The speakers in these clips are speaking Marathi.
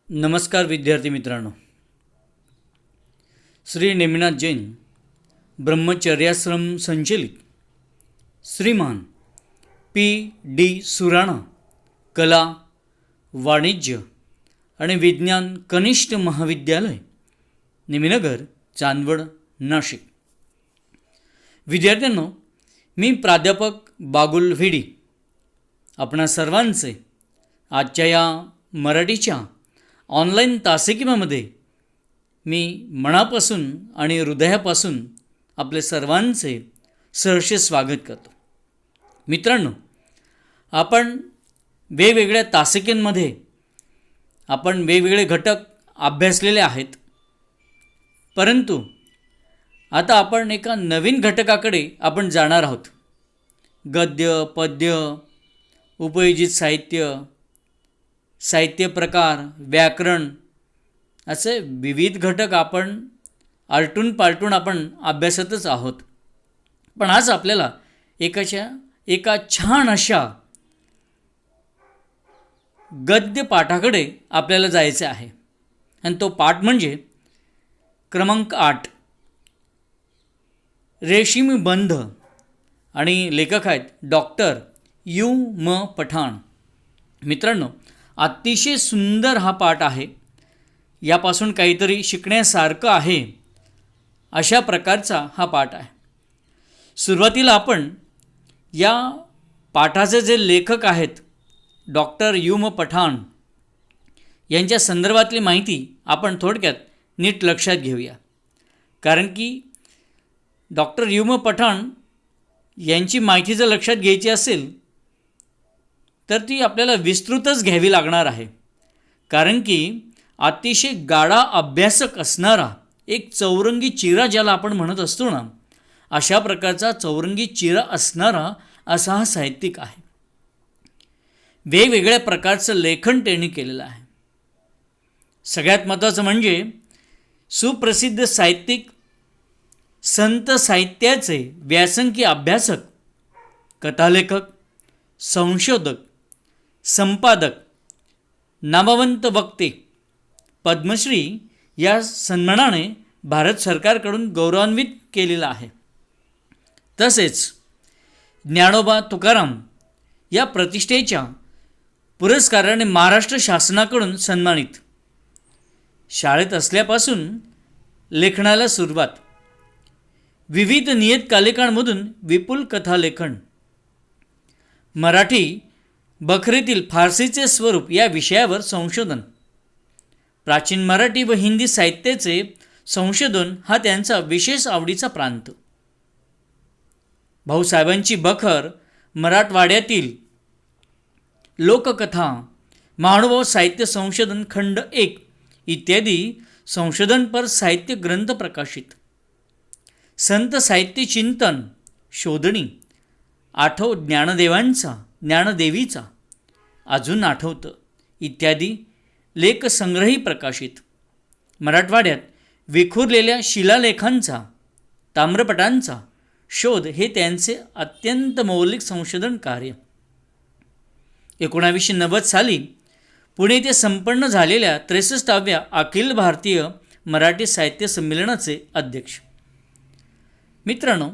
नमस्कार विद्यार्थी मित्रांनो. श्री नेमिनाथ जैन ब्रह्मचर्याश्रम संचलित श्रीमान P.D. सुराणा कला वाणिज्य आणि विज्ञान कनिष्ठ महाविद्यालय नेमिनगर चांदवड नाशिक. विद्यार्थ्यांनो, मी प्राध्यापक बागुल व्हिडी आपणा सर्वांचे आजच्या या मराठीच्या ऑनलाईन तासिकेमध्ये मी मनापासून आणि हृदयापासून आपले सर्वांचे सहर्ष स्वागत करतो. मित्रांनो, आपण वेगवेगळ्या तासिकेमध्ये आपण वेगवेगळे घटक अभ्यासलेले आहेत, परंतु आता आपण एका नवीन घटकाकडे आपण जाणार आहोत. गद्य, पद्य, उपयोजित साहित्य, साहित्य प्रकार, व्याकरण असे विविध घटक आपण आलटून पालटून आपण अभ्यासतच आहोत. पण आज आपल्याला एका छान अशा गद्य पाठाकडे आपल्याला जायचे आहे, आणि तो पाठ म्हणजे क्रमांक 8 रेशीम बंध, आणि लेखक आहेत डॉक्टर यू म पठाण. मित्रांनो, अतिशय सुंदर हा पाठ आहे. यापासून काहीतरी शिकण्यासारखं आहे अशा प्रकारचा हा पाठ आहे. सुरुवातीला आपण या पाठाचे जे लेखक आहेत डॉक्टर यू म पठाण यांच्या संदर्भातली माहिती आपण थोडक्यात नीट लक्षात घेऊया. कारण की डॉक्टर यू म पठाण यांची माहिती जर लक्षात घ्यायची असेल तर ती आपल्याला विस्तृतच घ्यावी लागणार आहे. कारण की अतिशय गाढा अभ्यासक असणारा एक चौरंगी चिरा ज्याला आपण म्हणत असतो ना, अशा प्रकारचा चौरंगी चिरा असणारा असा हा साहित्यिक आहे. वेगवेगळ्या प्रकारचं लेखन त्यांनी केलेलं आहे. सगळ्यात महत्त्वाचं म्हणजे सुप्रसिद्ध साहित्यिक, संत साहित्याचे व्यासंगी अभ्यासक, कथालेखक, संशोधक, संपादक, नामवंत वक्ते, पद्मश्री या सन्मानाने भारत सरकारकडून गौरवान्वित केलेला आहे. तसेच ज्ञानोबा तुकाराम या प्रतिष्ठेच्या पुरस्काराने महाराष्ट्र शासनाकडून सन्मानित. शाळेत असल्यापासून लेखनाला सुरुवात, विविध नियतकालिकांमधून विपुल कथालेखन, मराठी बखरीतील फारसीचे स्वरूप या विषयावर संशोधन, प्राचीन मराठी व हिंदी साहित्याचे संशोधन हा त्यांचा विशेष आवडीचा प्रांत. भाऊसाहेबांची बखर, मराठवाड्यातील लोककथा, महानुभाव साहित्य संशोधन खंड 1 इत्यादी संशोधनपर साहित्य ग्रंथ प्रकाशित. संत साहित्य चिंतन, शोधणी, आठव ज्ञानदेवीचा, अजून आठवतं इत्यादी लेखसंग्रही प्रकाशित. मराठवाड्यात विखुरलेल्या शिलालेखांचा, ताम्रपटांचा शोध हे त्यांचे अत्यंत मौलिक संशोधन कार्य. 1990 साली पुणे येथे संपन्न झालेल्या 63व्या अखिल भारतीय मराठी साहित्य संमेलनाचे अध्यक्ष. मित्रांनो,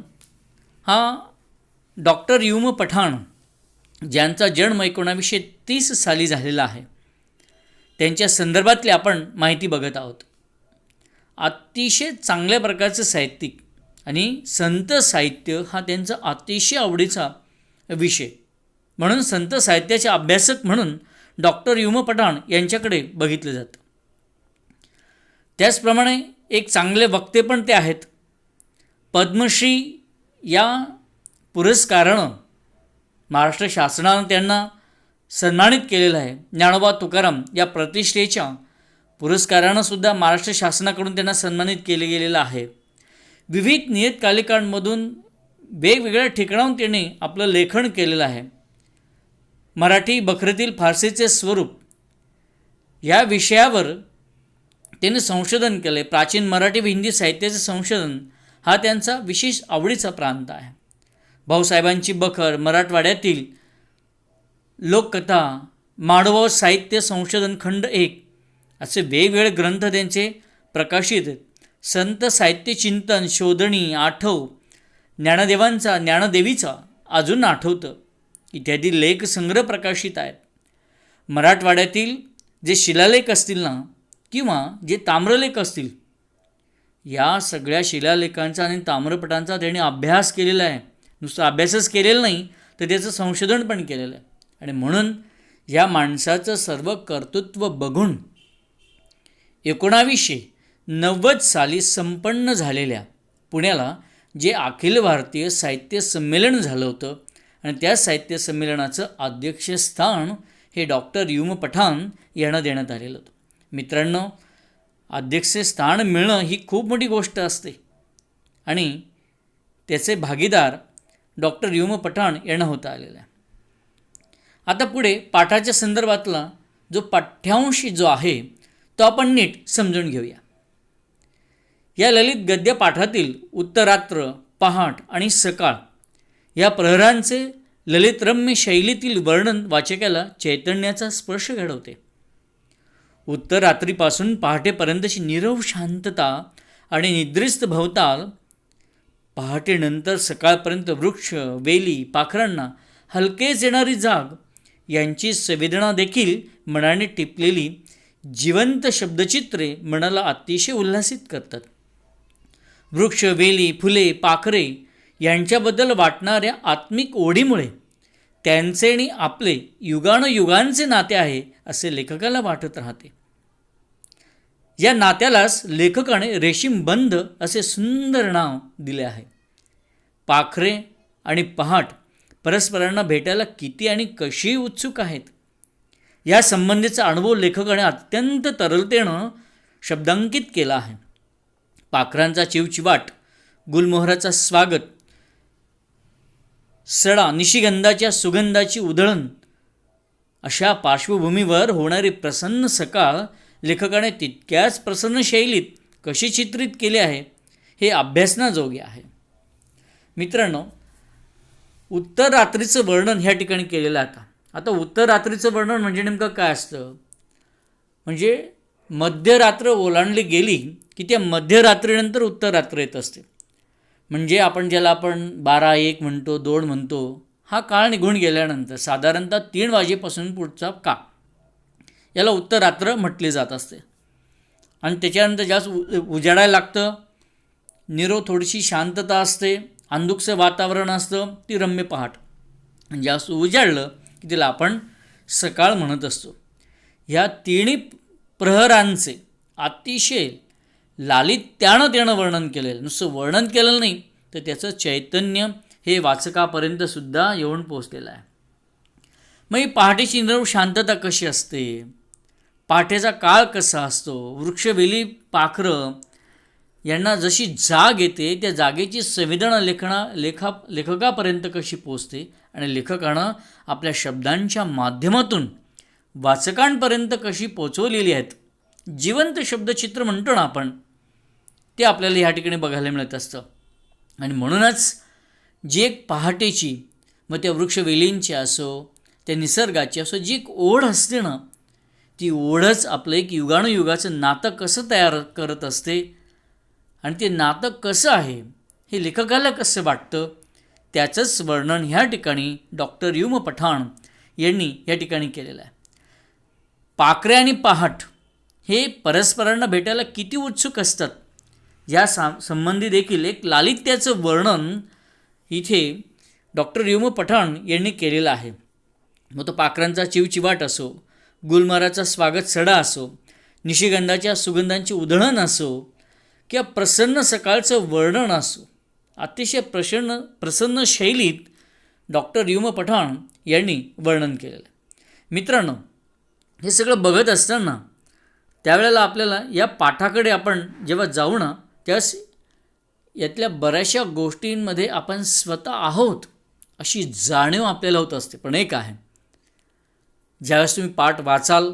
हा डॉक्टर यू म पठाण ज्यांचा जन्म 1930 साली झालेला आहे, त्यांच्या संदर्भातली आपण माहिती बघत आहोत. अतिशय चांगल्या प्रकारचं साहित्यिक आणि संत साहित्य हा त्यांचा अतिशय आवडीचा विषय म्हणून संत साहित्याचे अभ्यासक म्हणून डॉक्टर यू म पठाण यांच्याकडे बघितलं जातं. त्याचप्रमाणे एक चांगले वक्ते पण ते आहेत. पद्मश्री या पुरस्कारानं महाराष्ट्र शासनानं त्यांना सन्मानित केलेलं आहे. ज्ञानोबा तुकाराम या प्रतिष्ठेच्या पुरस्कारानं सुद्धा महाराष्ट्र शासनाकडून त्यांना सन्मानित केले गेलेलं आहे. विविध नियतकालिकांमधून वेगवेगळ्या ठिकाणाहून त्यांनी आपलं लेखन केलेलं आहे. मराठी बखरीतील फारसीचे स्वरूप या विषयावर त्यांनी संशोधन केले. प्राचीन मराठी व हिंदी साहित्याचे संशोधन हा त्यांचा विशेष आवडीचा प्रांत आहे. भाऊसाहेबांची बखर, मराठवाड्यातील लोककथा, मानवभाव साहित्य संशोधन खंड 1 असे वेगवेगळे ग्रंथ त्यांचे प्रकाशित आहेत. संत साहित्य चिंतन, शोधणी, आठव, ज्ञानदेवीचा अजून आठवतं इत्यादी लेख संग्रह प्रकाशित आहेत. मराठवाड्यातील जे शिलालेख असतील ना, किंवा जे ताम्रलेख असतील, या सगळ्या शिलालेखांचा आणि ताम्रपटांचा त्यांनी अभ्यास केलेला आहे. नुसतं अभ्यासच केलेला नाही, तर त्याचं संशोधन पण केलेलं आहे. आणि म्हणून या माणसाचं सर्व कर्तृत्व बघून 1990 साली संपन्न झालेल्या पुण्याला जे अखिल भारतीय साहित्य संमेलन झालं होतं, आणि त्या साहित्य संमेलनाचं अध्यक्षस्थान हे डॉक्टर यू पठाण यांना देण्यात आलेलं होतं. मित्रांनो, अध्यक्षस्थान मिळणं ही खूप मोठी गोष्ट असते, आणि त्याचे भागीदार डॉक्टर यू पठाण यांना होता आलेला आहे. आता पुढे पाठाच्या संदर्भातला जो पाठ्यांश जो आहे तो आपण नीट समजून घेऊया. या ललित गद्य पाठातील उत्तरात्र, पहाट आणि सकाळ या प्रहरांचे ललितरम्य शैलीतील वर्णन वाचकाला चैतन्याचा स्पर्श घडवते. उत्तरात्रीपासून पहाटेपर्यंतची नीरव शांतता आणि निद्रिस्त भवताल, पहाटेनंतर सकाळपर्यंत वृक्ष, वेली, पाखरांना हलकेच येणारी जाग यांची संवेदना देखील मनाने टिपलेली जिवंत शब्दचित्रे मनाला अतिशय उल्हासित करतात. वृक्ष, वेली, फुले, पाखरे यांच्याबद्दल वाटणाऱ्या आत्मिक ओढीमुळे त्यांचे आणि आपले युगानुयुगांचे नाते आहे असे लेखकाला वाटत राहते. या नात्यालाच लेखकाने रेशीमबंध असे सुंदर नाव दिले आहे. पाखरे आणि पहाट परस्परांना भेटायला किती आणि कशी उत्सुक आहेत, या संबंधीचा अनुभव लेखकाने अत्यंत तरलतेनं शब्दांकित केला आहे. पाखरांचा चिवचिवाट, गुलमोहराचा स्वागत, सडा, निशिगंधाच्या सुगंधाची उधळण अशा पार्श्वभूमीवर होणारी प्रसन्न सकाळ लेखकाने तितक्याच प्रसन्न शैलीत कशी चित्रित केली आहे हे अभ्यासनाजोगे आहे. मित्रांनो, उत्तररात्रीचं वर्णन ह्या ठिकाणी केलेलं आहे. आता उत्तररात्रीचं वर्णन म्हणजे नेमकं काय असतं, म्हणजे मध्यरात्र ओलांडली गेली की त्या मध्यरात्रीनंतर उत्तररात्र येत असते. म्हणजे ज्याला आपण 12-1 म्हणतो, 2 म्हणतो, हा काळ निघून गेल्यानंतर साधारणतः 3 वाजेपासून पुढचा काळ याला उत्तररात्र म्हटले जात असते. आणि त्याच्यानंतर जास्त उजाडायला लागतं, निरो थोडीशी शांतता असते, अंधुकसं वातावरण असतं, ती रम्य पहाट. आणि जास्त उजाडलं की तिला आपण सकाळ म्हणत असतो. ह्या तिन्ही प्रहरांचे अतिशय लालित्यानं त्यानं वर्णन केलेलं, नुसतं वर्णन केलेलं नाही तर त्याचं चैतन्य हे वाचकापर्यंतसुद्धा येऊन पोचलेलं आहे. मग ही पहाटेची निरव शांतता कशी असते, पहाटेचा काळ कसा असतो, वृक्षवेली, पाखरं यांना जशी जाग येते त्या जागेची संवेदना लेखकापर्यंत कशी पोचते, आणि लेखकानं आपल्या शब्दांच्या माध्यमातून वाचकांपर्यंत कशी पोचवलेली आहेत, जिवंत शब्दचित्र म्हणतो ना आपण, ते आपल्याला ह्या ठिकाणी बघायला मिळत असतं. आणि म्हणूनच जी एक पहाटेची, मग त्या वृक्षवेलींची असो, त्या निसर्गाची असो, जी एक ओढ असते ना, ती ओढच आपलं एक युगानुयुगाचं नातं कसं तयार करत असते, आणि ते नातं कसं आहे हे लेखकाला कसं वाटतं, त्याचंच वर्णन ह्या ठिकाणी डॉक्टर यू पठाण यांनी या ठिकाणी केलेलं आहे. पाखरे आणि पहाट हे परस्परांना भेटायला किती उत्सुक असतात या संबंधी देखील एक लालित्याचं वर्णन इथे डॉक्टर यू पठाण यांनी केलेलं आहे. मग तो पाखरांचा चिवचिवाट असो, गुलमोहराचा स्वागत सडा असो, निशिगंधाच्या सुगंधांची उधळण असो, किंवा प्रसन्न सकाळचं वर्णन असो, अतिशय प्रसन्न शैलीत डॉक्टर यू पठाण यांनी वर्णन केलेलं आहे. मित्रांनो, हे सगळं बघत असताना त्यावेळेला आपल्याला या पाठाकडे आपण जेव्हा जाऊ ना, त्यावेळेस यातल्या बऱ्याचशा गोष्टींमध्ये आपण स्वतः आहोत अशी जाणीव आपल्याला होत असते. पण एक आहे, ज्यावेळेस तुम्ही पाठ वाचाल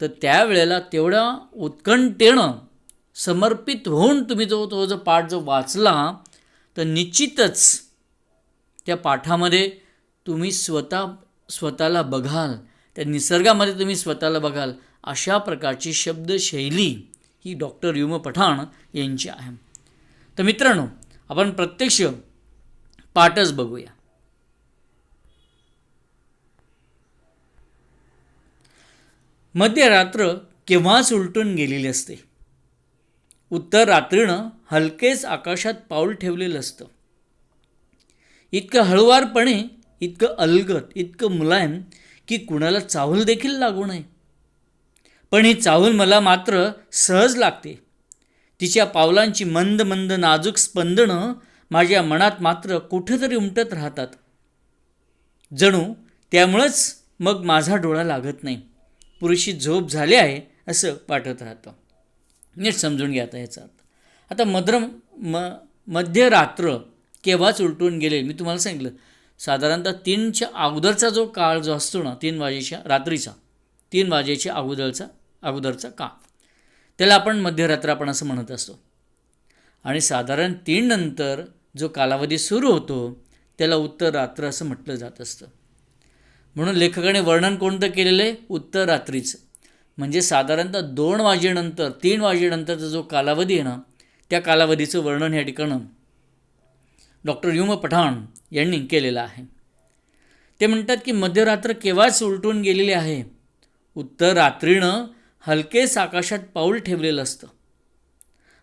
तर त्यावेळेला तेवढ्या उत्कंठेनं समर्पित होऊन तुम्ही जो पाठ वाचला तर निश्चितच त्या पाठामध्ये तुम्ही स्वतःला बघाल, त्या निसर्गामध्ये तुम्ही स्वतःला बघाल, अशा प्रकारची शब्दशैली ही डॉक्टर यू म पठाण यांची आहे. तर मित्रांनो, आपण प्रत्यक्ष पाठच बघूया. मध्यरात्र केव्हाच उलटून गेलेली असते. उत्तर रात्रीनं हलकेच आकाशात पाऊल ठेवलेलं असतं. इतकं हळुवारपणे, इतकं अलगद, इतकं मुलायम की कुणाला चाहूल देखील लागू नये. पण ही चाहूल मला मात्र सहज लागते. तिच्या पावलांची मंद मंद नाजूक स्पंदनं माझ्या मनात मात्र कुठेतरी उमटत राहतात. जणू त्यामुळंच मग माझा डोळा लागत नाही. पुरेशी झोप झाली आहे असं वाटत राहतं. नीट समजून घ्या आता याचा अर्थ. आता मध्यरात्र केव्हाच उलटून गेले. मी तुम्हाला सांगितलं साधारणतः 3च्या अगोदरचा जो काळ जो असतो ना, 3 वाजेच्या रात्रीचा, 3 वाजेच्या अगोदरचा काळ, त्याला आपण मध्यरात्र आपण असं म्हणत असतो. आणि साधारण 3 नंतर जो कालावधी सुरू होतो त्याला उत्तर रात्र असं म्हटलं जात असतं. म्हणून लेखकाने वर्णन कोणतं केलेलं आहे? उत्तर रात्रीचं. म्हणजे साधारणतः 2 वाजेनंतर 3 वाजेनंतरचा जो कालावधी आहे ना, त्या कालावधीचं वर्णन या ठिकाणं डॉक्टर यू म पठाण यांनी केलेलं आहे. ते म्हणतात की मध्यरात्र केव्हाच उलटून गेलेली आहे. उत्तर रात्रीनं हलकेच आकाशात पाऊल ठेवलेलं असतं.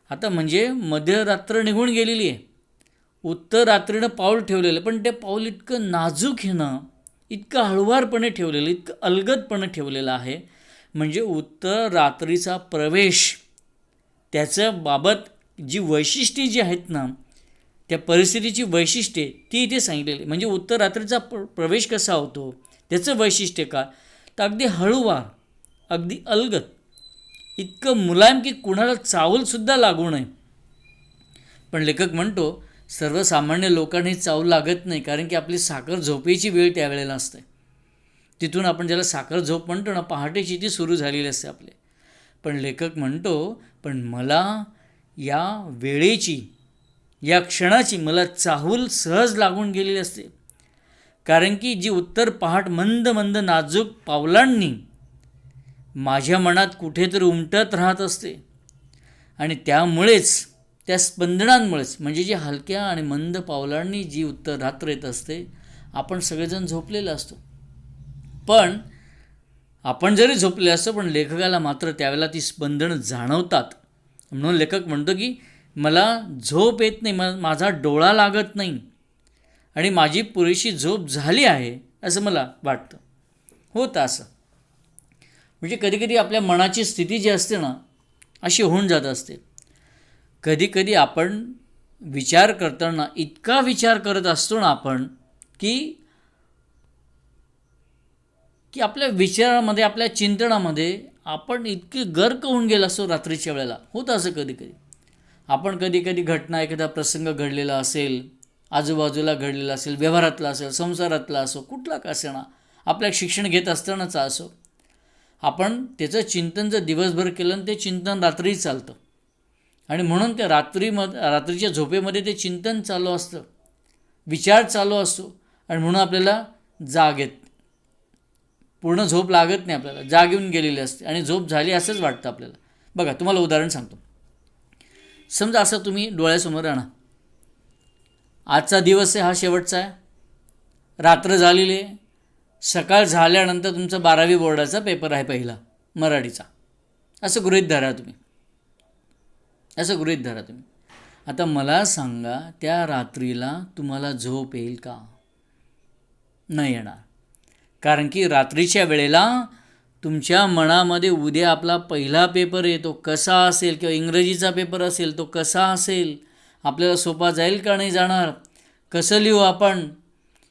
आता म्हणजे मध्यरात्र निघून गेलेली आहे, उत्तर रात्रीनं पाऊल ठेवलेलं, पण ते पाऊल इतकं नाजूक आहे ना, इतकं हळुवारपणे ठेवलेलं, इतकं अलगदपणे ठेवलेलं आहे. म्हणजे उत्तर रात्रीचा प्रवेश, त्याचं बाबत जी वैशिष्ट्ये जी आहेत ना, त्या परिस्थितीची वैशिष्ट्ये ती इथे सांगितलेली. म्हणजे उत्तर रात्रीचा प्रवेश कसा होतो, त्याचं वैशिष्ट्य काय, तर अगदी हळूवार, अगदी अलगद, इतकं मुलायम की कुणाला चावलसुद्धा लागू नये. पण लेखक म्हणतो सर्वसामान्य लोकांनी चावल लागत नाही, कारण की आपली साखर झोपेची वेळ त्यावेळेला असते. तिथून आपण ज्याला साखर झोप म्हणतो ना, पहाटेची ती सुरू झालेली असते आपले. पण लेखक म्हणतो पण मला या वेळेची, या क्षणाची मला चाहूल सहज लागून गेलेली असते. कारण की जी उत्तर पहाट मंद मंद नाजूक पावलांनी माझ्या मनात कुठेतरी उमटत राहत असते. आणि त्यामुळेच, त्या स्पंदनांमुळेच, म्हणजे जी हलक्या आणि मंद पावलांनी जी उत्तर रात्र येत असते, आपण सगळेजण झोपलेले असतो. पण आपण जरी झोपले असतो, पण लेखकाला मात्र त्यावेळेला ती स्पंदनं जाणवतात. म्हणून लेखक म्हणतो की मला झोप येत नाही, माझा डोळा लागत नाही आणि माझी पुरेशी झोप झाली आहे असं मला वाटतं. होतं असं. म्हणजे कधीकधी आपल्या मनाची स्थिती जी असते ना, अशी होऊन जात असते. कधीकधी आपण विचार करताना इतका विचार करत असतो ना आपण की आपल्या विचारामध्ये, आपल्या चिंतनामध्ये आपण इतके गर्क होऊन गेलो असतो रात्रीच्या वेळेला. होतं असं कधीकधी. आपण कधीकधी घटना, एखादा प्रसंग घडलेला असेल, आजूबाजूला घडलेला असेल, व्यवहारातला असेल, संसारातला असो, कुठला का असेना, आपल्या शिक्षण घेत असतानाचा असो, आपण त्याचं चिंतन जर दिवसभर केलं आणि ते चिंतन रात्री चालतं. आणि म्हणून त्या रात्रीच्या झोपेमध्ये ते चिंतन चालू असतं, विचार चालू असतो, आणि म्हणून आपल्याला जाग येत, पूर्ण झोप लागत नाही आपल्याला, जाग येऊन गेलेली असते आणि झोप झाली असंच वाटतं आपल्याला. बघा तुम्हाला उदाहरण सांगतो. समजा असं तुम्ही डोळ्यासमोर आणा, आजचा दिवस आहे, हा शेवटचा आहे, रात्र झालेली आहे, सकाळ झाल्यानंतर तुमचा 12वी बोर्डाचा पेपर आहे पहिला मराठीचा, असं गृहीत धरा तुम्ही, असं गृहीत धरा तुम्ही. आता मला सांगा त्या रात्रीला तुम्हाला झोप येईल का? नाही येणार. कारण की रात्रीच्या वेळेला तुमच्या मनामध्ये उद्या आपला पहिला पेपर आहे, तो कसा असेल, किंवा इंग्रजीचा पेपर असेल तो कसा असेल, आपल्याला सोपा जाईल का नाही जाणार, कसं लिहू आपण,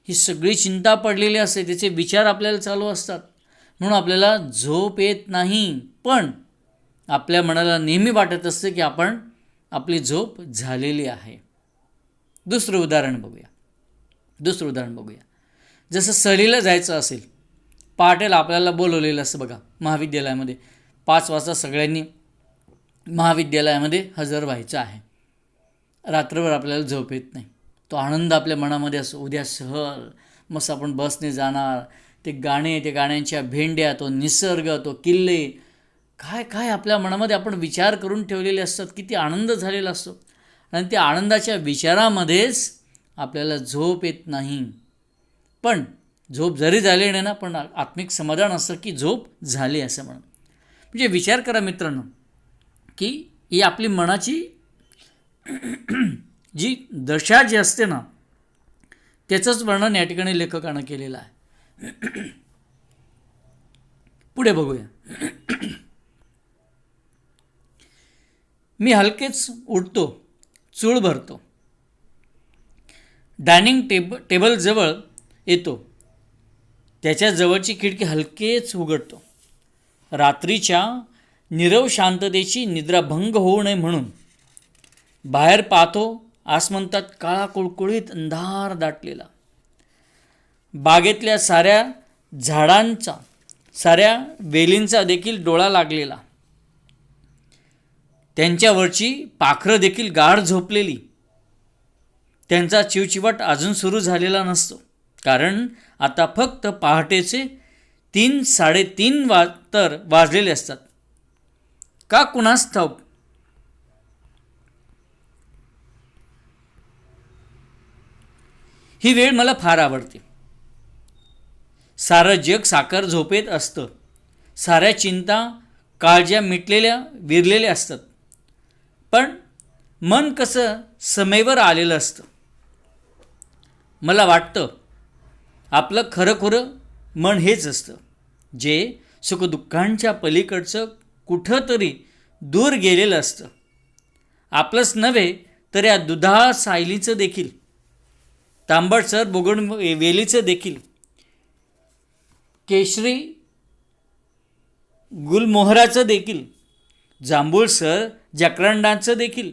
ही सगळी चिंता पडलेली असते, त्याचे विचार आपल्याला चालू असतात. म्हणून आपल्याला झोप येत नाही. पण आपल्या मनाला नेहमी वाटत असते की आपली झोप झालेली आहे. दुसरं उदाहरण बघूया. जसं सहलीला जायचं असेल, पहाटेला आपल्याला बोलवलेलं असतं बघा महाविद्यालयामध्ये, 5 वाजता सगळ्यांनी महाविद्यालयामध्ये हजर व्हायचं आहे. रात्रभर आपल्याला झोप येत नाही. तो आनंद आपल्या मनामध्ये असतो, उद्या सहल, मस्त आपण बसने जाणार, ते गाणे, ते गाण्यांच्या भेंड्या, तो निसर्ग, तो किल्ले, काय काय आपल्या मनामध्ये आपण विचार करून ठेवलेले असतात, किती आनंद झालेला असतो आणि त्या आनंदाच्या विचारामध्येच आपल्याला झोप येत नाही. पण झोप जरी झाली नाही ना, पण आत्मिक समाधान असतं की झोप झाली असं म्हणून. म्हणजे विचार करा मित्रांनो, की ही आपली मनाची जी दशा जी असते ना, त्याचंच वर्णन या ठिकाणी लेखकानं केलेलं आहे. पुढे बघूया. मी हलकेच उठतो, चूळ भरतो, डायनिंग टेबलजवळ येतो, त्याच्या जवळची खिडकी हलकेच उघडतो. रात्रीच्या नीरव शांततेची निद्राभंग होऊ नये म्हणून बाहेर पाहतो. आसमंतात काळा कुळकुळीत अंधार दाटलेला, बागेतल्या साऱ्या झाडांचा, साऱ्या वेलींचा देखील डोळा लागलेला, त्यांच्यावरची पाखरं देखील गाढ झोपलेली. त्यांचा चिवचिवाट अजून सुरू झालेला नसतो, कारण आता फक्त पहाटेचे 3-3:30 वाजलेले असतात. का कुणास ठाऊक ही वेळ मला फार आवडते. सारं जग साखर झोपेत असतं, साऱ्या चिंता काळज्या मिटलेल्या विरलेल्या असतात, पण मन कसं समेवर आलेलं असतं. मला वाटतं आपलं खरं मन हेच असतं, जे सुखदुःखांच्या पलीकडचं कुठंतरी दूर गेलेलं असतं. आपलंच नव्हे तर या दुधाळ सायलीचं देखील, तांबडसर बोगण वेलीचं देखील, केशरी गुलमोहराचं देखील, जांभूळसर जकरंडांचं देखील,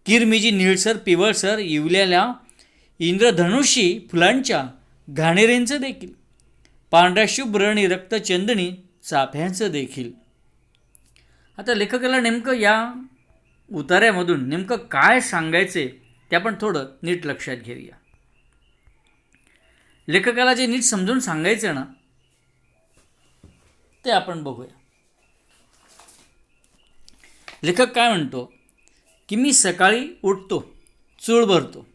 किरमिजी निळसर पिवळसर इवलेल्या इंद्रधनुषी फुलांच्या घाणेरींचं देखील, पांढऱ्या शुभ्र आणि रक्तचंदनी चाफ्यांचं देखील. आता लेखकाला नेमकं या उतार्यामधून नेमकं काय सांगायचे ते आपण थोडं नीट लक्षात घेऊया. लेखकाला जे नीट समजून सांगायचं ना, ते आपण बघूया. लेखक काय म्हणतो की मी सकाळी उठतो, चूळ भरतो,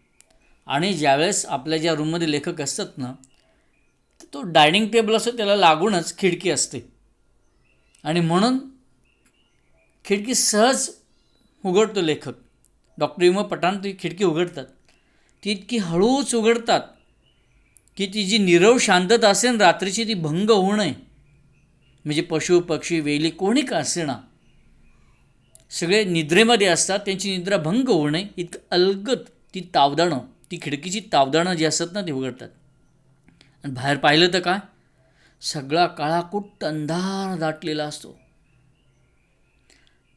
आणि ज्यावेळेस आपल्या ज्या रूममध्ये लेखक असतात ना, तो डायनिंग टेबल असतो, त्याला लागूनच खिडकी असते, आणि म्हणून खिडकी सहज उघडतो लेखक. डॉक्टर यू म पठाण ती खिडकी उघडतात, ती इतकी हळूच उघडतात की ती जी नीरव शांतता असेल रात्रीची ती भंग होऊ नये. म्हणजे पशु पक्षी वेली कोणी का असेना, सगळे निद्रेमध्ये असतात, त्यांची निद्रा भंग होऊ नये इतकं अलगद ती तावदाणं, ती खिडकीची तावदाणं जी असतात ना, ती उघडतात. आणि बाहेर पाहिलं तर काय, सगळा काळाकुट्ट अंधार दाटलेला असतो.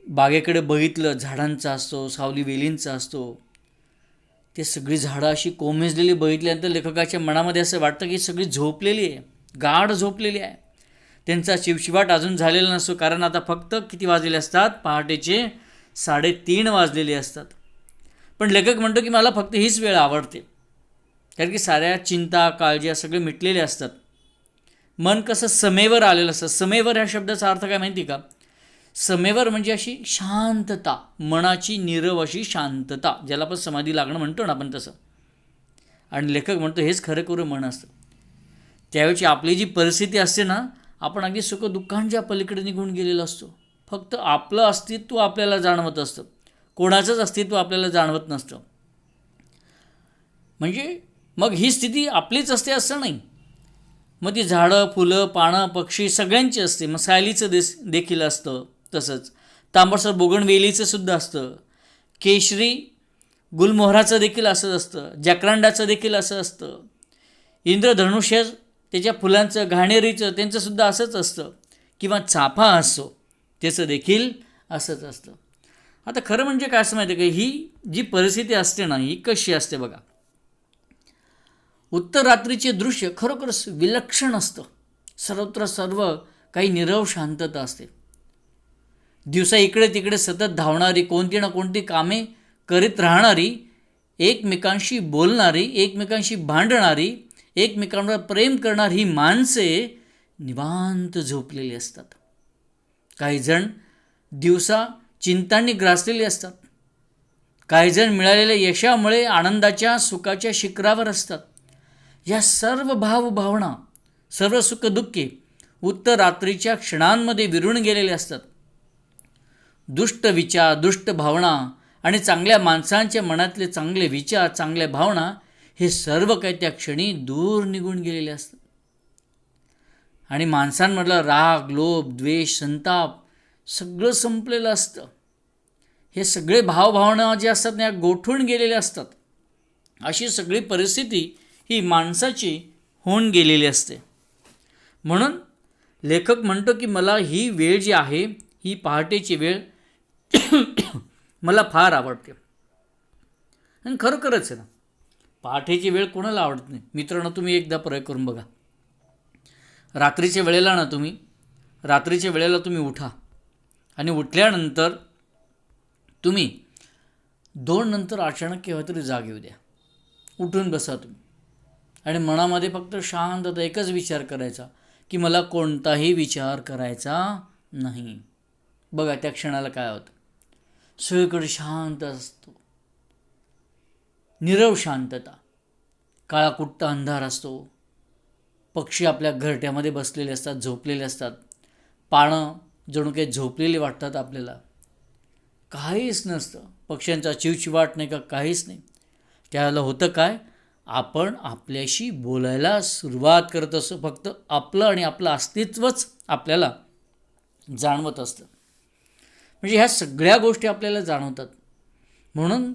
बागेकडे बघितलं, झाडांचा असतो, सावली वेलींचा असतो. ते सगळी झाडं अशी कोमेजलेली बघितल्यानंतर लेखकाच्या मनामध्ये असं वाटतं की सगळी झोपलेली आहे, गाढ झोपलेली आहे. त्यांचा चिवचिवाट अजून झालेला नसतो, कारण आता फक्त किती वाजलेले असतात, पहाटेचे 3:30 वाजलेले असतात. पण लेखक म्हणतो की मला फक्त हीच वेळ आवडते, कारण की साऱ्या चिंता काळज्या सगळे मिटलेले असतात. मन कसं समेवर आलेलं असतं. समेवर ह्या शब्दाचा अर्थ काय माहिती का? समेवर म्हणजे अशी शांतता, मनाची नीरव अशी शांतता, ज्याला आपण समाधी लागणं म्हणतो ना आपण तसं. आणि लेखक म्हणतो हेच खरं मन असतं. त्यावेळची आपली जी परिस्थिती असते ना, आपण अगदी सुखदुःखांच्या पलीकडे निघून गेलेलो असतो. फक्त आपलं अस्तित्व आपल्याला जाणवत असतं, कोणाचंच अस्तित्व आपल्याला जाणवत नसतं. म्हणजे मग ही स्थिती आपलीच असते असं नाही. मग ती झाडं, फुलं, पानं, पक्षी सगळ्यांची असते. मग सायलीचं देखील असतं, तसंच तांबडसर बोगणवेलीचं सुद्धा असतं, केशरी गुलमोहराचं देखील असंच असतं, जकरांडाचं देखील असं असतं, इंद्रधनुष्य त्याच्या फुलांचं, घाणेरीचं त्यांचंसुद्धा असंच असतं, किंवा चाफा असो त्याचं देखील असंच असतं. आता खरं म्हणजे काय असं माहिती आहे का, ही जी परिस्थिती असते ना, ही कशी असते बघा. उत्तर रात्रीचे दृश्य खरोखरच विलक्षण असतं. सर्वत्र सर्व काही नीरव शांतता असते. दिवसा इकडे तिकडे सतत धावणारी, कोणती ना कोणती कामे करीत राहणारी, एकमेकांशी बोलणारी, एकमेकांशी भांडणारी, एकमेकांवर प्रेम करणारी ही माणसे निवांत झोपलेली असतात. काही जण दिवसा चिंतांनी ग्रासलेले असतात. काही जण मिळालेल्या यशामुळे आनंदाच्या सुखाच्या शिखरावर असतात. या सर्व भावभावना, सर्व सुखदुःखे उत्तर रात्रीच्या क्षणांमध्ये विरून गेलेले असतात. दुष्ट विचार, दुष्ट भावना आणि चांगल्या माणसांच्या मनातले चांगले विचार, चांगल्या भावना हे सर्व काही त्या क्षणी दूर निघून गेलेले असतात. आणि माणसांमधला राग, लोभ, द्वेष, संताप सगळं संपलेलं असतं. हे सगळे भावभावना जे असतात त्या गोठून गेलेले असतात. अशी सगळी परिस्थिती ही माणसाची होऊन गेलेली असते. म्हणून लेखक म्हणतो की मला ही वेळ जी आहे, ही पहाटेची वेळ मला फार आवडते. आणि खरोखरच आहे ना, पहाटेची वेळ कोणाला आवडत नाही. मित्रांनो, तुम्ही एकदा प्रयोग करून बघा. रात्रीच्या वेळेला तुम्ही उठा आणि उठल्यानंतर तुम्ही 2 नंतर अचानक केव्हा तरी जाग येऊ द्या. उठून बसा तुम्ही आणि मनामध्ये फक्त शांतता एकच विचार करायचा की मला कोणताही विचार करायचा नाही. बघा त्या क्षणाला काय होतं. सगळीकडे शांत असतो, नीरव शांतता, काळाकुट्ट अंधार असतो. पक्षी आपल्या घरट्यामध्ये बसलेले असतात, झोपलेले असतात. पानं जणू काही झोपलेली वाटतात आपल्याला. काहीच नसतं, पक्ष्यांचा चिवचिवाट नाही का, काहीच नाही. त्याला होतं काय, आपण आपल्याशी बोलायला सुरुवात करत असतो. फक्त आपलं आणि आपलं अस्तित्वच आपल्याला जाणवत असतं. म्हणजे ह्या सगळ्या गोष्टी आपल्याला जाणवतात. म्हणून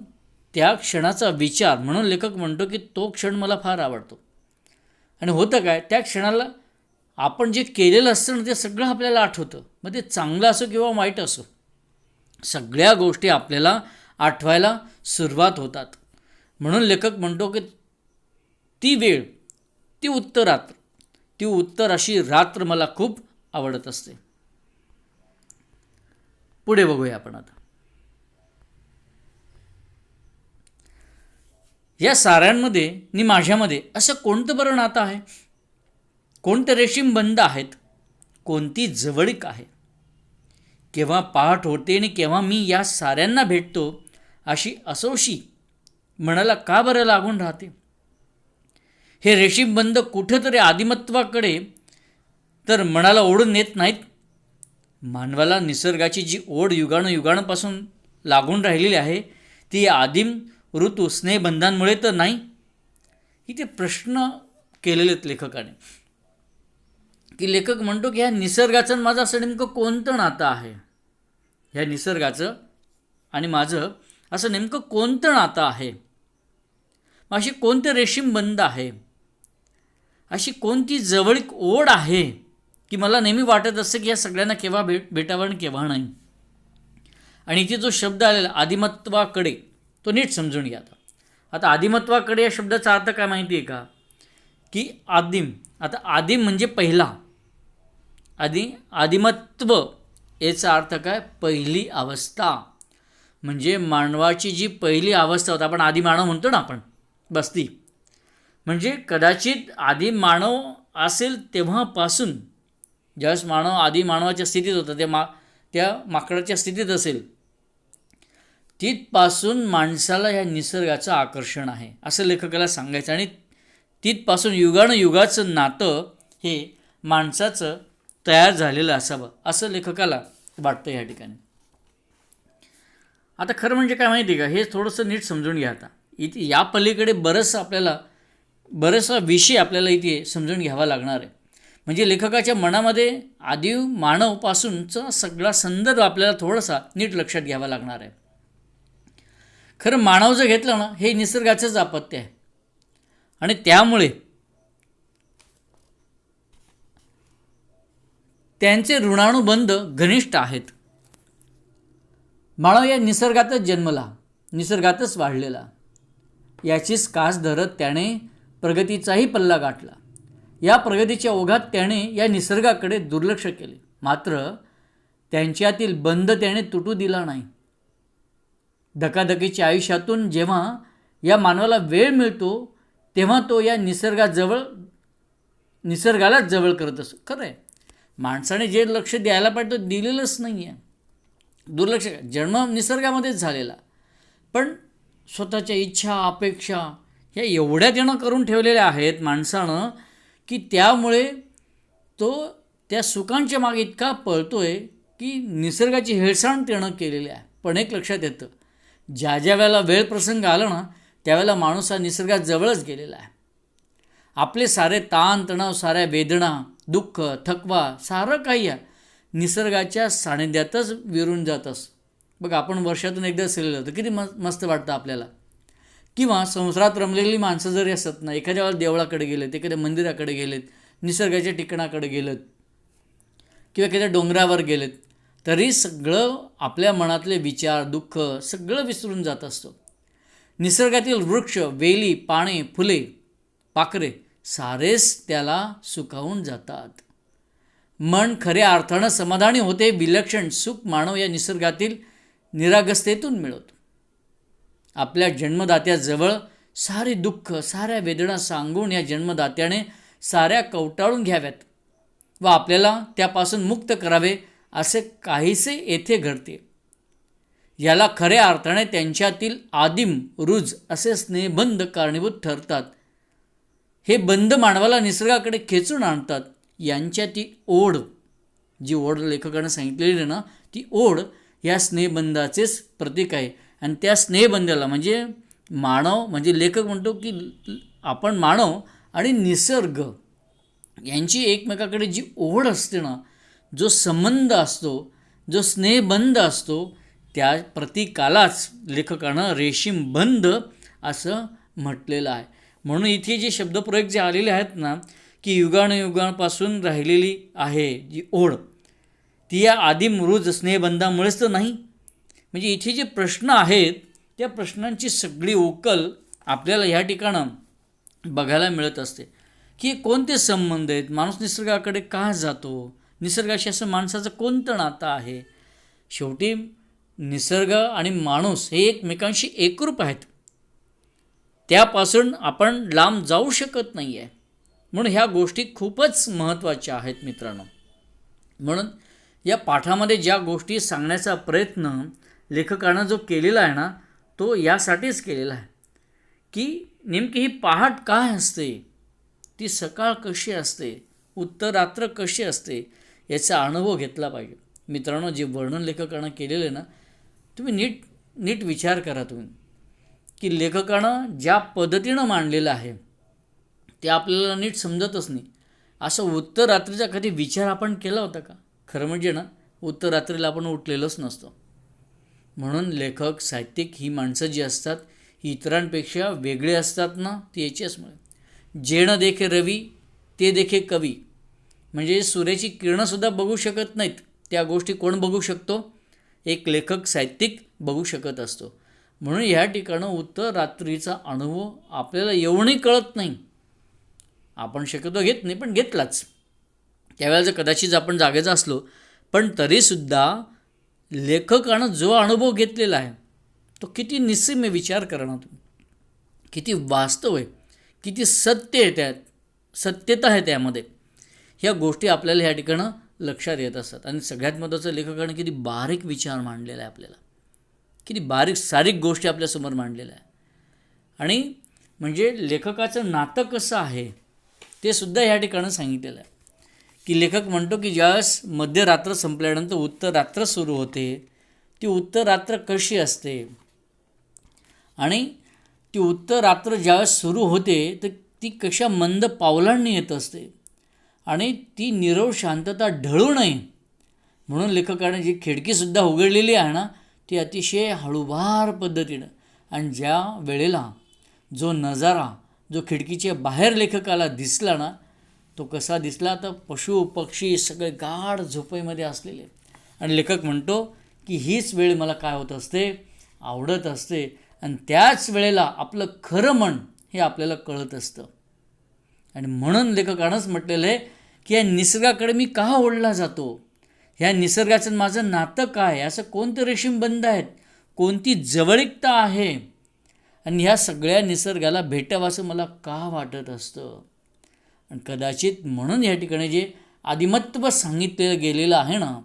त्या क्षणाचा विचार, म्हणून लेखक म्हणतो की तो क्षण मला फार आवडतो. आणि होतं काय, त्या क्षणाला आपण जे केलेलं असतं ना ते सगळं आपल्याला आठवतं. मग ते चांगलं असो किंवा वाईट असो, सगळ्या गोष्टी आपल्याला आठवायला सुरुवात होतात. म्हणून लेखक म्हणतो की ती वेळ, ती उत्तर अशी रात्र मला खूप आवडत असते. पुढे बघूया आपण आता. या साऱ्यांमध्ये आणि माझ्यामध्ये असं कोणतं बरं नातं आहे, कोणते रेशीम बंध आहेत, कोणती जवळीक आहे. केव्हा पहाट होते आणि केव्हा मी या साऱ्यांना भेटतो अशी असोशी मनाला का बरं लागून राहते. हे रेशीम बंध कुठेतरी आदिमत्वाकडे तर मनाला ओढून नेत नाहीत. मानवाला निसर्गाची जी ओढ युगानुयुगांपासून लागून राहिलेली आहे ती आदिम ऋतू स्नेहबंधांमुळे तर नाही. इथे प्रश्न केलेले आहेत लेखकाने, की लेखक म्हणतो की ह्या निसर्गाचं आणि माझं असं नेमकं कोणतं नातं आहे. ह्या निसर्गाचं आणि माझं असं नेमकं कोणतं नातं आहे. अशी कोणते रेशीम बंध आहे, अशी कोणती जवळीक ओढ आहे की मला नेहमी वाटत असतं की या सगळ्यांना केव्हा भेटावं आणि केव्हा नाही. आणि इथे जो शब्द आलेला आदिमत्वाकडे, तो नीट समजून घ्या. आता आदिमत्वाकडे या शब्दाचा अर्थ काय माहिती आहे का, की आदिम, आता आदिम म्हणजे पहिला, आदिमत्व याचा अर्थ काय, पहिली अवस्था. म्हणजे मानवाची जी पहिली अवस्था होता, आपण आदिमानव म्हणतो ना आपण, बसती. म्हणजे कदाचित आदिमानव असेल तेव्हापासून, ज्यावेळेस मानव आदिमानवाच्या स्थितीत होता त्या माकडाच्या स्थितीत असेल, तिथपासून माणसाला ह्या निसर्गाचं आकर्षण आहे असं लेखकाला सांगायचं. आणि तिथपासून युगानुयुगाचं नातं हे माणसाचं तयार झालेलं असावं असं लेखकाला वाटतं या ठिकाणी. आता खरं म्हणजे काय माहिती आहे का, हे थोडंसं नीट समजून घ्या. आता इथे या पलीकडे बरंचसा विषय आपल्याला इथे समजून घ्यावा लागणार आहे. म्हणजे लेखकाच्या मनामध्ये आदी मानवपासूनचा सगळा संदर्भ आपल्याला थोडासा नीट लक्षात घ्यावा लागणार आहे. खरं मानव जर घेतलं ना, हे निसर्गाचंच आपत्य आहे. आणि त्यामुळे त्यांचे ऋणानुबंध घनिष्ठ आहेत. मानव या निसर्गातच जन्मला, निसर्गातच वाढलेला. याचीच कास धरत त्याने प्रगतीचाही पल्ला गाठला. या प्रगतीच्या ओघात त्याने या निसर्गाकडे दुर्लक्ष केले. मात्र त्यांच्यातील बंध त्याने तुटू दिला नाही. धकाधकीच्या आयुष्यातून जेव्हा या मानवाला वेळ मिळतो तेव्हा तो या निसर्गालाच जवळ करत असतो. खरं आहे, माणसाने जे लक्ष द्यायला पाहिजे ते दिलेलंच नाही आहे. दुर्लक्ष. जन्म निसर्गामध्येच झालेला, पण स्वतःच्या इच्छा अपेक्षा ह्या एवढ्या त्यानं करून ठेवलेल्या आहेत माणसानं की त्यामुळे तो त्या सुखांच्या मागे इतका पळतोय की निसर्गाची हेळसांड त्यानं केलेली आहे. पण एक लक्षात येतं, ज्या ज्या वेळेला वेळ प्रसंग आला ना त्यावेळेला माणूस हा निसर्गात जवळच गेलेला आहे. आपले सारे ताणतणाव, साऱ्या वेदना, दुःख, थकवा सारं काही आहे निसर्गाच्या सानिध्यातच विरून जात असतं. बघ, आपण वर्षातून एकदा फिरलं जातं, किती मस्त वाटतं आपल्याला. किंवा संसारात रमलेली माणसं जरी असत ना, एखाद्या वेळेला देवळाकडे गेलेत, एखाद्या मंदिराकडे गेलेत, निसर्गाच्या ठिकाणाकडे गेलेत किंवा एखाद्या डोंगरावर गेलेत, तरी सगळं आपल्या मनातले विचार, दुःख सगळं विसरून जात असतं. निसर्गातील वृक्ष, वेली, पाने, फुले, पाखरे सारेच त्याला सुखावून जातात. मन खऱ्या अर्थानं समाधानी होते. विलक्षण सुख मानव या निसर्गातील निरागसतेतून मिळवतो. आपल्या जन्मदात्याजवळ सारे दुःख, साऱ्या वेदना सांगून या जन्मदात्याने साऱ्या कवटाळून घ्याव्यात व आपल्याला त्यापासून मुक्त करावे असे काहीसे येथे घडते. याला खऱ्या अर्थाने त्यांच्यातील आदिम रुज असे स्नेहबंध कारणीभूत ठरतात. हे बंध मानवाला निसर्गाकडे खेचून आणतात. यांच्या ती ओढ, जी ओढ लेखकानं सांगितलेली आहे ना, ती ओढ या स्नेहबंधाचेच प्रतीक आहे. आणि त्या स्नेहबंधाला म्हणजे मानव, म्हणजे लेखक म्हणतो की आपण मानव आणि निसर्ग यांची एकमेकाकडे जी ओढ असते ना, जो संबंध असतो, जो स्नेहबंध असतो, त्या प्रतीकालाच लेखकानं रेशीमबंध असं म्हटलेलं आहे. म्हणून इथे जे शब्दप्रयोग जे आलेले आहेत ना, की युगानुयुगांपासून राहिलेली आहे जी ओढ, ती या आदिम रुज स्नेहबंधामुळेच तर नाही. म्हणजे इथे जे प्रश्न आहेत त्या प्रश्नांची सगळी उकल आपल्याला ह्या ठिकाणं बघायला मिळत असते की कोणते संबंध आहेत, माणूस निसर्गाकडे का जातो, निसर्गाशी असं माणसाचं कोणतं नातं आहे. शेवटी निसर्ग आणि माणूस हे एकमेकांशी एकरूप आहेत, त्यापासून आपण लांब जाऊ शकत नाही आहे. म्हणून ह्या गोष्टी खूपच महत्त्वाच्या आहेत मित्रांनो. म्हणून या पाठामध्ये ज्या गोष्टी सांगण्याचा प्रयत्न लेखकानं जो केलेला आहे ना, तो यासाठीच केलेला आहे की नेमकी ही पहाट काय असते, ती सकाळ कशी असते, उत्तरात्र कशी असते, याचा अनुभव घेतला पाहिजे. मित्रांनो, जे वर्णन लेखकानं केलेलं आहे ना, तुम्ही नीट विचार करा तुम्ही की लेखकानं ज्या पद्धतीनं मांडलेलं आहे ते आपल्याला नीट समजतच नाही. असं उत्तरात्रीचा कधी विचार आपण केला होता का? खरं म्हणजे ना, उत्तरात्रीला आपण उठलेलोच नसतो. म्हणून लेखक, साहित्यिक ही माणसं जी असतात ही इतरांपेक्षा वेगळे असतात ना, ती याच्याचमुळे. जे न देखे रवी ते देखे कवी, म्हणजे सूर्याची किरणंसुद्धा बघू शकत नाहीत, त्या गोष्टी कोण बघू शकतो? एक लेखक, साहित्यिक बघू शकत असतो. म्हणून ह्या ठिकाणं उत्तरात्रीचा अनुभव आपल्याला एवढंही कळत नाही. आपण शक्यतो घेत नाही, पण घेतलाच त्यावेळेला जर कदाचित आपण जागेचा असलो, पण तरीसुद्धा लेखकानं जो अनुभव घेतलेला आहे तो किती निस्सीम विचार करा ना तुम्ही, किती वास्तव आहे, किती सत्य आहे, त्यात सत्यता आहे त्यामध्ये. ह्या गोष्टी आपल्याला ह्या ठिकाणं लक्षात येत असतात. आणि सगळ्यात महत्त्वाचं, लेखकानं किती बारीक विचार मांडलेला आहे, आपल्याला किती बारीक सारीक गोष्टी आपल्यासमोर मांडलेल्या आहे. आणि म्हणजे लेखकाचं नातं कसं आहे ते सुद्धा ह्या ठिकाणं सांगितलेलं आहे की लेखक म्हणतो की ज्यावेळेस मध्यरात्र संपल्यानंतर उत्तरात्र सुरू होते, ती उत्तरात्र कशी असते आणि ती उत्तरात्र ज्यावेळेस सुरू होते तर ती कशा मंद पावलांनी येत असते आणि ती नीरव शांतता ढळू नये म्हणून लेखकाने जी खिडकीसुद्धा उघडलेली आहे ना, ती अतिशय हळूवार पद्धतीनं, आणि ज्या वेळेला जो नजारा जो खिडकीच्या बाहेर लेखकाला दिसला ना, तो कसा दिसला तर पशु पक्षी सगळे गाढ झोपेमध्ये असलेले. आणि लेखक म्हणतो की हीच वेळ मला काय होत असते, आवडत असते, आणि त्याच वेळेला आपलं खरं मन हे आपल्याला कळत असतं. आणि म्हणून लेखकानंच म्हटलेलं आहे की या निसर्गाकडे मी का ओढला जातो, ह्या निसर्गाचं माझं नातं काय, असं कोणतं रेशीमबंध आहेत, कोणती जवळीकता आहे, आणि ह्या सगळ्या निसर्गाला भेटावं असं मला का वाटत असतं. आणि कदाचित म्हणून या ठिकाणी जे आदिमत्व सांगितलं गेलेलं आहे ना,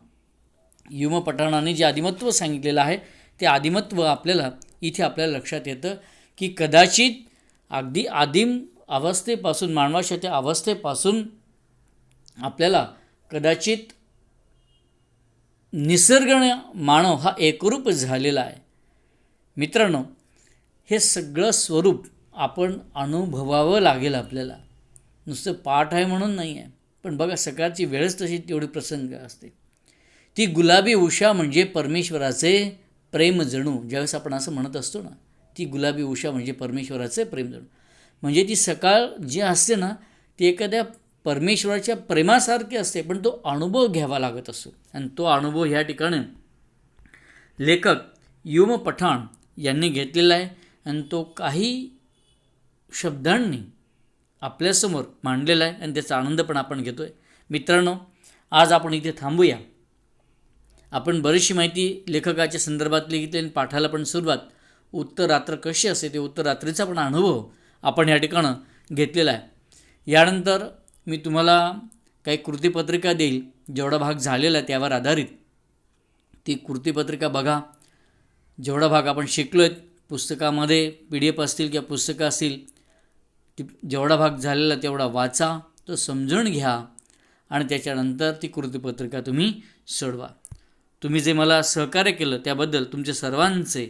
युम पठाणाने जे आदिमत्व सांगितलेलं आहे ते आदिमत्व आपल्याला लक्षात येतं की कदाचित अगदी आदिम अवस्थेपासून मानवाच्या त्या अवस्थेपासून आपल्याला कदाचित निसर्गाने मानव हा एकरूप झालेला आहे. मित्रांनो, हे सगळं स्वरूप आपण अनुभवावं लागेल आपल्याला. नुसतं पाठ आहे म्हणून नाही आहे. पण बघा, सकाळची वेळच तशी तेवढी प्रसंग असते. ती गुलाबी उषा म्हणजे परमेश्वराचे प्रेम जणू. ज्यावेळेस आपण असं म्हणत असतो ना, ती गुलाबी उषा म्हणजे परमेश्वराचे प्रेम जणू, म्हणजे ती सकाळ जी असते ना, ती एखाद्या परमेश्वराच्या प्रेमासारखी असते. पण तो अनुभव घ्यावा लागत असतो. आणि तो अनुभव ह्या ठिकाणी लेखक युम पठाण यांनी घेतलेला आहे. आणि तो काही शब्दांनी आपल्यासमोर मांडलेला आहे आणि त्याचा आनंद पण आपण घेतो आहे. मित्रांनो, आज आपण इथे थांबूया. आपण बरीचशी माहिती लेखकाच्या संदर्भातली घेतली आणि पाठाला पण सुरुवात. उत्तर रात्र कशी असते ते उत्तर रात्रीचा पण अनुभव आपण या ठिकाणं घेतलेला आहे. यानंतर मी तुम्हाला काही कृतीपत्रिका देईल. जेवढा भाग झालेला आहे त्यावर आधारित ती कृतीपत्रिका बघा. जेवढा भाग आपण शिकलो आहेत पुस्तकामध्ये PDF असतील किंवा पुस्तकं असतील, ती जेवढा भाग झालेला तेवढा वाचा, तो समजून घ्या आणि त्याच्यानंतर ती कृतीपत्रिका तुम्ही सोडवा. तुम्ही जे मला सहकार्य केलं त्याबद्दल तुमचे सर्वांचे